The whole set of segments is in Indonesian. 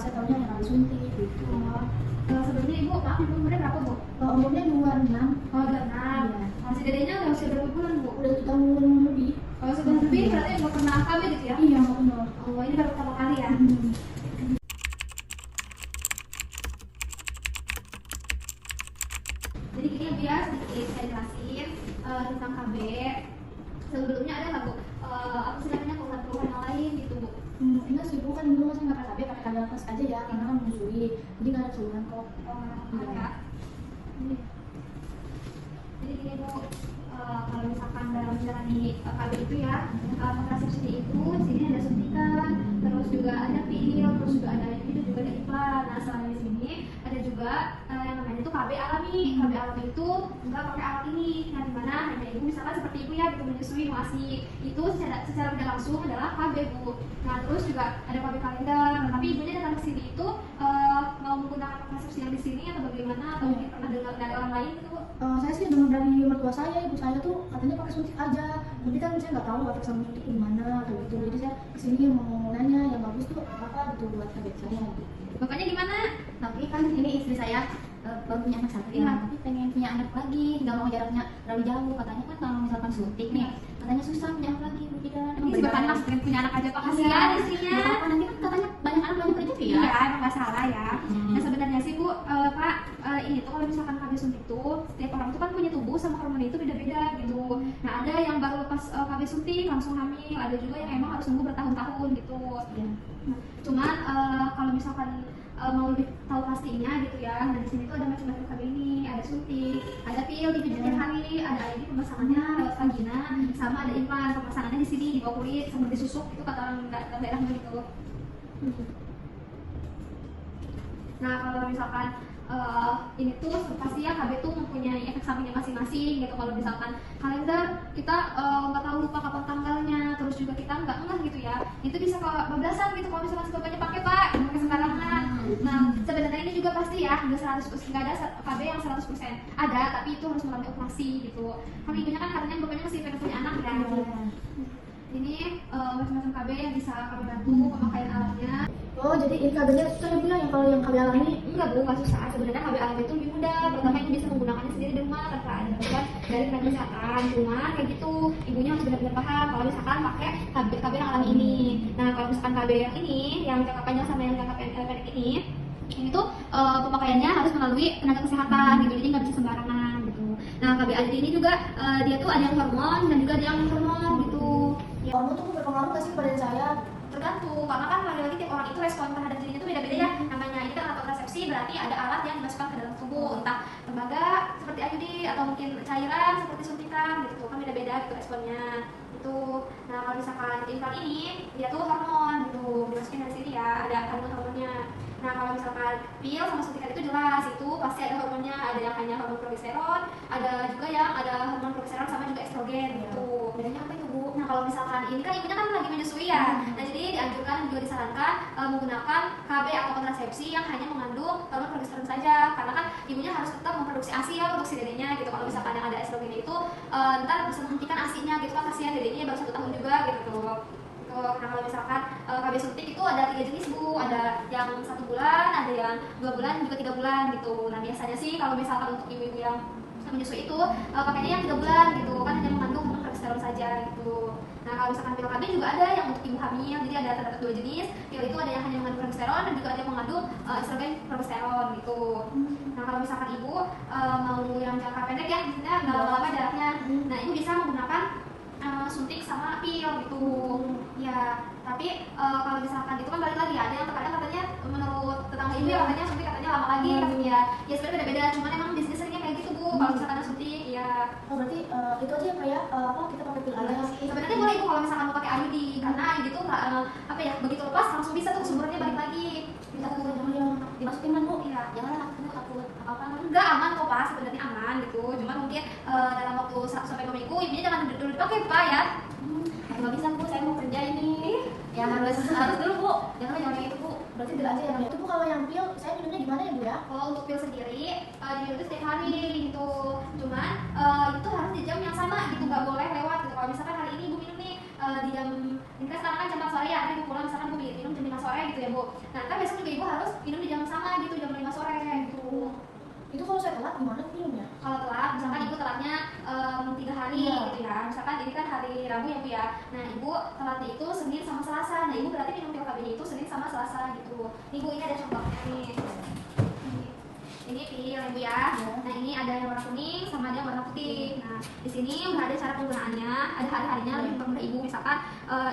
saya tahunya yang habis suntik gitu. Sebenarnya ibu, maaf ibu umurnya berapa bu? Umurnya 26. Oh 26. Iya. Masih dedenya udah usia berapa bulan bu? Udah 1 tahun lebih. Kalau sudah lebih berarti nggak pernah KB gitu ya? Iya, nggak benar. Oh ini baru pertama kali ya? Jadi gini ya Bu ya, sedikit saya jelasin tentang KB. Sebelumnya ada nggak Bu? Apa sih namanya keluhan-keluhan yang lain gitu Bu? Enggak sih, Bu, kan dulu saya nggak pakai KB, pakai KB plus aja ya, karena kan menyusui. Jadi nggak ada keluhan kok. Oh ya. Jadi gini Bu, kalau misalkan dalam menjalani KB itu ya, kontrasepsi itu di sini ada suntikan, terus juga ada pil, terus juga ada itu juga ada implan. Nah selain di sini ada juga yang namanya itu KB alami. KB alami itu enggak pakai alat ini, yang dimana hanya ibu misalkan seperti ibu ya gitu menyusui mau ASI itu secara tidak langsung adalah KB Bu. Nah terus juga ada KB kalender. Nah, tapi ibunya datang ke sini itu mau menggunakan kontrasepsi yang di sini atau bagaimana atau mungkin pernah dengar dari orang lain gitu Bu? Saya sih dengar dari mertua saya, ibu saya tuh katanya pakai suntik aja. Tapi kan saya nggak tahu efek sama suntik gimana kayak gitu. Jadi saya kesini mau nanya yang bagus tuh apa gitu buat kaget saya. Gitu. Bapaknya gimana? Tapi kan ini istri saya baru punya anak satu ya, tapi pengen punya anak lagi, nggak mau jaraknya terlalu jauh. Katanya kan kalau misalkan suntik nih, katanya susah punya anak lagi, Bu Bidan. Ini sebenarnya anak pengen punya anak aja pak, kasihan istrinya. Nggak apa-apa, nanti kan katanya banyak anak banyak rezeki ya. Iya, emang nggak salah ya. Nah sebenarnya sih Bu, Pak, ini tuh kalau misalkan KB suntik tuh, setiap orang tuh kan punya tubuh sama hormon itu beda-beda gitu. Nah ada yang baru lepas KB suntik langsung hamil, ada juga yang emang harus nunggu bertahun-tahun gitu. Nah, cuman kalau misalkan mau lebih tahu pastinya gitu ya, nah di sini tuh ada macam-macam KB ini, ada suntik, ada pil di tiap hari, ada IUD pemasangannya lewat vagina, sama ada implan pemasangannya di sini di bawah kulit seperti susuk itu kata orang daerahnya gitu. Nah kalau misalkan ini tuh pasti ya KB tuh mempunyai efek sampingnya masing-masing gitu. Kalau misalkan kalender kita nggak tahu lupa kapan tanggalnya, terus juga kita nggak ngeh gitu ya, itu bisa kebablasan gitu kalau misalkan sebabnya pakai Pak, pakai sembarangan. Nah sebenarnya ini juga pasti ya nggak 100%, nggak ada KB yang 100% ada, tapi itu harus melalui operasi gitu. Kan ibunya kan katanya bapaknya masih pengen punya anak ya. Ini macam-macam KB yang bisa kami bantu pemakaian alatnya. Oh, jadi ini KB-nya susah ya Bu ya, yang kalau yang KB alami? Enggak Bu, nggak susah. Sebenarnya KB alami itu lebih mudah. Pertama ibu bisa menggunakannya sendiri di rumah tanpa ada bantuan dari tenaga kesehatan. Cuma kayak gitu, ibunya harus benar-benar paham kalau misalkan pakai KB yang alami ini. Nah kalau misalkan KB yang ini, yang jangka panjang sama yang jangka pendek ini tuh pemakaiannya harus melalui tenaga kesehatan gitu, jadi nggak bisa sembarangan gitu. Nah KB AID ini juga dia tuh ada yang hormon dan juga ada yang hormon gitu. Ya, hormon tuh berpengaruh nggak sih pada saya? Tergantung, karena kan lagi-lagi tiap orang itu respon terhadap dirinya itu beda-beda ya. Namanya ini kan alat kontrasepsi, berarti ada alat yang dimasukkan ke dalam tubuh, entah tembaga seperti IUD atau mungkin cairan seperti suntikan gitu, kan beda-beda gitu responnya itu. Nah kalau misalkan implan ini dia tuh hormon gitu, dimasukin dari sini ya, ada kandungan hormonnya. Nah kalau misalkan pil sama suntikan itu jelas, itu pasti ada hormonnya, ada yang hanya hormon progesteron, ada juga yang ada hormon progesteron sama juga estrogen gitu. Bedanya apa itu Bu? Nah kalau misalkan ini kan ibunya kan lagi menyusui ya, nah jadi dianjurkan juga disarankan menggunakan KB atau kontrasepsi yang hanya mengandung hormon progesteron saja, karena kan ibunya harus tetap memproduksi ASI ya untuk si dedenya gitu. Kalau misalkan yang ada estrogen itu ntar bisa menghentikan ASI-nya gitu kan, kasihan dedenya baru 1 tahun juga gitu tuh. Nah kalau misalkan KB suntik itu ada 3 jenis Bu, ada yang 1 bulan, ada yang 2 bulan, juga 3 bulan gitu. Nah biasanya sih kalau misalkan untuk ibu-ibu yang menyusui itu pakainya yang 3 bulan gitu, kan hanya mengandung hormon progesteron saja gitu. Nah kalau misalkan pil KB juga ada yang untuk ibu hamil, jadi ada terdapat 2 jenis. Pil itu ada yang hanya mengandung progesteron dan juga ada yang mengandung estrogen progesteron gitu. Nah kalau misalkan ibu mau yang jangka pendek ya, misalnya nggak lama-lama jaraknya, nah ibu bisa menggunakan suntik sama pil gitu. Ya, tapi kalau misalkan itu kan balik lagi ada yang terkadang katanya menurut tetangga ibu ya katanya suntik katanya lama lagi katanya. Ya sebenarnya beda-beda, cuman emang bisnis seringnya kayak gitu Bu. Kalau misalkan ada suntik ya. Oh berarti itu aja ya Pak ya, apa kita pakai pil aja sih? Sebenarnya boleh Ibu kalau misalkan mau pakai IUD, karena IUD itu nggak apa ya, begitu lepas langsung bisa tuh sumbernya balik lagi. Jangan yang dimasukin kan Bu? Iya. Jangan takut apa-apa. Enggak, aman kok Pak, sebenarnya aman gitu. Cuman mungkin dalam waktu 1 sampai 2 minggu ibunya jangan dulu dipakai Pak ya. Nggak bisa Bu, saya mau kerja ini. Ya harus dulu Bu. Jangan itu Bu. Berarti pil aja yang itu Bu. Kalau yang pil saya minumnya gimana ya Bu ya? Kalau untuk pil sendiri diminum itu setiap hari gitu. Cuman itu harus di jam yang sama gitu, nggak boleh lewat gitu. Kalau misalkan hari ini ibu minum nih di jam ini kan sekarang kan jam 4 sore ya, nanti ibu pulang misalkan ibu minum jam 5 sore gitu ya bu. Nah kan besok juga ibu harus minum di jam sama gitu, jam 5 sore gitu. Itu kalau saya telat gimana minumnya? Kalau telat, misalkan ibu telatnya 3 hari Iya. gitu ya. Misalkan ini kan hari Rabu ya bu ya. Nah ibu telatnya itu Senin sama Selasa. Nah ibu berarti minum pil KB-nya itu Senin sama Selasa gitu. Nih bu, ini ada contohnya nih. Ini pil ibu ya. Nah ini ada yang warna kuning sama ada yang warna putih. Nah di sini udah ada cara penggunaannya, ada hari-harinya lebih mempermudah ibu. Misalkan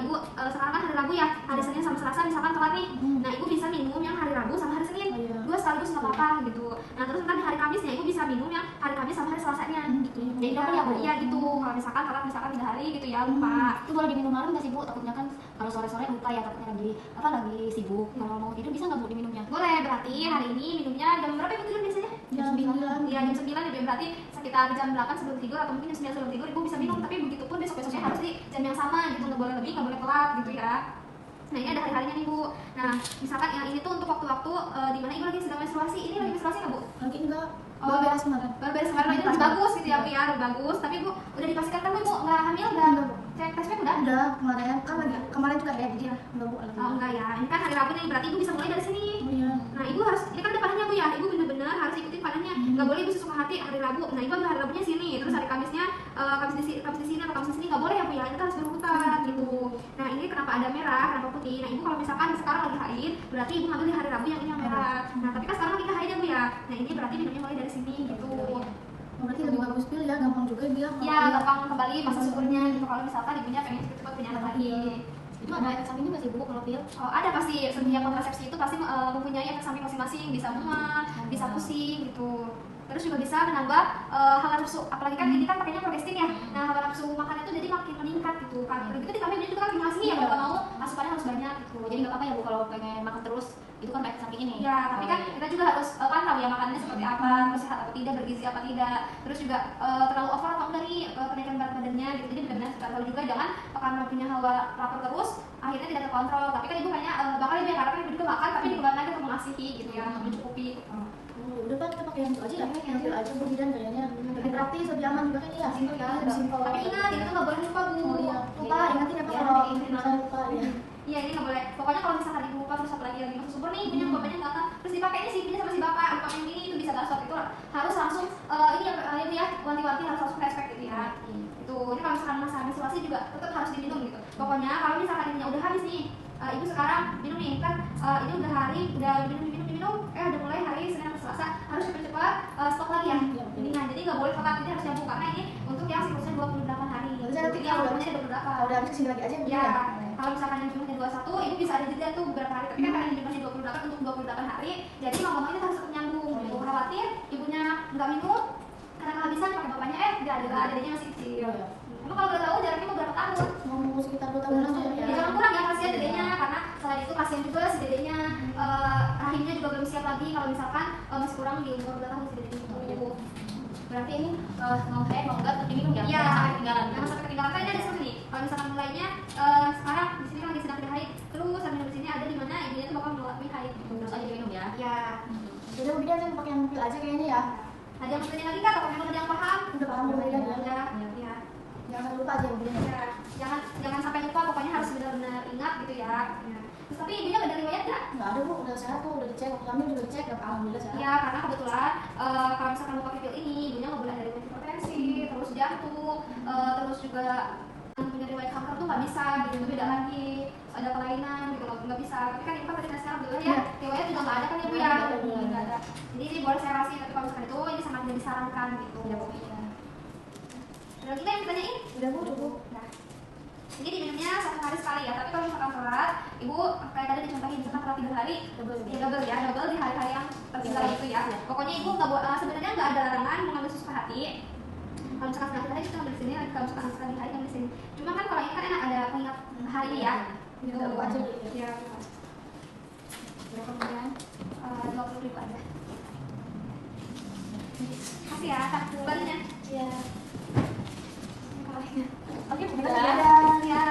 ibu sekarang kan hari Rabu ya, hari Senin sama Selasa misalkan telat nih. Nah ibu bisa minum yang hari Rabu sama hari Senin, dua sekaligus nggak apa-apa gitu. Nah terus nanti hari Kamisnya ibu bisa minum yang hari Kamis sama hari Selasanya. Jadi double ya bu? Iya gitu. Kalau misalkan telat misalkan 3 hari gitu ya lupa. Itu boleh diminum malam nggak sih bu? Takutnya kan kalau sore-sore lupa ya, takutnya lagi sibuk. Kalau mau tidur bisa nggak bu diminumnya? Boleh, berarti hari ini minumnya jam berapa ibu tidur biasanya? Jam 9. Iya jam 9 ya, berarti sekitar jam 8 sebelum tidur atau mungkin jam 9 sebelum tidur ibu bisa minum, tapi begitu pun besok-besoknya harus di jam yang sama gitu, nggak boleh lebih, nggak boleh telat gitu ya. Nah ini ada hari-harinya nih bu. Nah misalkan yang ini tuh untuk waktu-waktu di mana ibu lagi sedang menstruasi, ini lagi menstruasi nggak bu? Lagi enggak. Baru beres kemarin. Baru beres kemarin, itu lebih bagus gitu ya bu ya, lebih bagus. Tapi bu udah dipastikan kan bu nggak hamil, udah Enggak, Bu. cek tes pack udah? Udah kemarin kan lagi kemarin juga ya, jadi enggak bu. Oh enggak ya, ini kan hari Rabu nih, berarti ibu bisa mulai dari sini. Oh iya. Nah ibu harus, ini kan ada panahnya bu ya, ibu bener-bener harus ikutin panahnya, nggak boleh ibu sesuka hati hari Rabu. Nah ibu ambil hari Rabunya sini, terus hari Kamisnya Kamis di sini atau Kamis di sini nggak boleh ya bu ya, kita harus berurutan gitu. Nah ini kenapa ada merah, kenapa putih? Nah ibu kalau misalkan sekarang lagi haid, berarti ibu ngambil di hari Rabu yang ini yang merah. Nah tapi kan sekarang lagi nggak haid ya bu ya, nah ini berarti minumnya mulai dari sini gitu. Berarti lebih bagus pil ya, gampang juga dia. Ya gampang kembali masa suburnya gitu kalau misalkan ibunya pengen cepet-cepet punya anak lagi. Itu ada efek sampingnya nggak sih bu kalau pil? Oh, ada pasti, setiap kontrasepsi itu pasti mempunyai efek samping masing-masing, bisa mual, bisa pusing gitu. Terus juga bisa menambah hawa nafsu, apalagi kan ini kan pakainya progestin ya. Nah hawa nafsu makan itu jadi makin meningkat gitu. Kan begitu ditambah ini juga kan tinggal sini ya, kalau mau asupannya harus banyak gitu. Jadi nggak apa-apa ya bu kalau pengen makan terus, itu kan efek samping ini. Ya, tapi kan kita juga harus pantau ya makanannya seperti apa, terus sehat apa tidak, bergizi apa tidak. Terus juga terlalu over atau enggak nih kenaikan berat badannya gitu. Jadi benar-benar kita tahu juga, jangan karena punya hawa lapar terus akhirnya tidak terkontrol. Tapi kan ibu kayaknya bakal ibu ya, karena kan ibu juga makan tapi dikeluarin lagi untuk mengasihi gitu ya, untuk mencukupi. Udah Pak, kita pakai yang itu aja ya, yang pil aja Bu Bidan kayaknya lebih praktis, lebih aman juga kan ya. Simpel ya, Lebih simpel. tapi ingat itu nggak boleh lupa bu. Oh iya. Lupa, ingatin ya pak Ya, kalau Jangan lupa ya. iya ini nggak boleh. Pokoknya kalau misalkan ibu lupa terus apalagi lagi masuk subur nih, ibunya bapaknya nggak tahu, terus dipakai ini sih ibunya sama si bapak, lupa yang ini itu bisa gak itu harus langsung ini ya wanti-wanti harus langsung respect gitu ya. Itu ini kalau misalkan masa menstruasi juga tetap harus diminum gitu. Pokoknya kalau misalkan ininya udah habis nih, ibu sekarang minum nih kan ini udah hari udah diminum udah mulai hari Senin sampai Selasa harus cepat-cepat stok lagi ya. Ini nah jadi nggak boleh telat, jadi harus nyambung karena ini untuk yang siklusnya 28 hari. Jadi yang udah 28. Kalau udah habis kesini lagi aja Bu Ya, ya. kalau misalkan yang jumlahnya 21, ibu bisa ada jeda tuh beberapa hari. Tapi kan karena yang jumlahnya 28 untuk 28 hari, jadi mau ngomongnya harus tetap nyambung. Ibu khawatir ibunya nggak minum karena kehabisan pakai bapaknya nggak ada adanya masih kecil. Emang kalau udah tahu jaraknya mau berapa tahun? Mau sekitar 2 tahun aja Ya, ya. jangan kurang ya kasihan dedenya, karena selain itu kasihan juga si dedenya rahimnya juga belum siap lagi kalau misalkan masih kurang di umur 2 tahun si dedenya itu. Berarti ini mau haid mau enggak tetap diminum ya? Iya, Jangan ketinggalan. jangan sampai ketinggalan. Kan ini ada seperti nih. Kalau misalkan mulainya sekarang di sini kan lagi sedang tidak haid, terus sampai di sini ada di mana ibunya tuh bakal melalui haid. Terus aja diminum ya. Ya. Jadi Bu Bidan yang pakai yang pil aja kayaknya ya. Ada yang bertanya lagi kak? Atau memang ada yang paham? Udah paham Bu Bidan ya. Ya. Ya. Jangan lupa aja Bu Bidan. Ya. Jangan sampai lupa. Pokoknya harus benar-benar ingat gitu ya. Ya. Terus tapi ibunya nggak ada riwayat nggak? Enggak ada Bu, udah sehat kok, udah dicek, waktu hamil juga dicek, alhamdulillah sehat. Ya, karena kebetulan kalau misalkan mau pakai pil ini, ibunya nggak boleh ada riwayat hipertensi, terus jantung, terus juga yang punya riwayat kanker tuh nggak bisa, gitu itu beda lagi, ada kelainan gitu nggak bisa. Tapi kan ibu kan tadi sekarang alhamdulillah ya, riwayat juga nggak ada kan ibu ya, nggak ada. Jadi ini boleh saya kasih, tapi kalau misalkan itu ini sangat tidak disarankan gitu. Ya bu. Iya. Ada lagi nggak yang ditanyain? Udah Bu, cukup. Nah, ini diminumnya 1 hari sekali ya, tapi kalau misalkan telat, ibu kayak tadi dicontohin misalkan telat 3 hari, ya double di hari-hari yang tertinggal itu ya. Pokoknya ibu nggak sebenarnya nggak ada larangan mengambil susu hati. Kalau misalkan sekali hari kita ambil di sini, kalau misalkan sekali hari ambil di sini. Cuma kan kalau ini kan enak ada pengingat hari ya. Gitu Kita aja. Ya. Berapa kemudian? 20.000 aja. Kasih ya, kak. Baliknya. Iya. Oke, Bu. Dadah. Ya.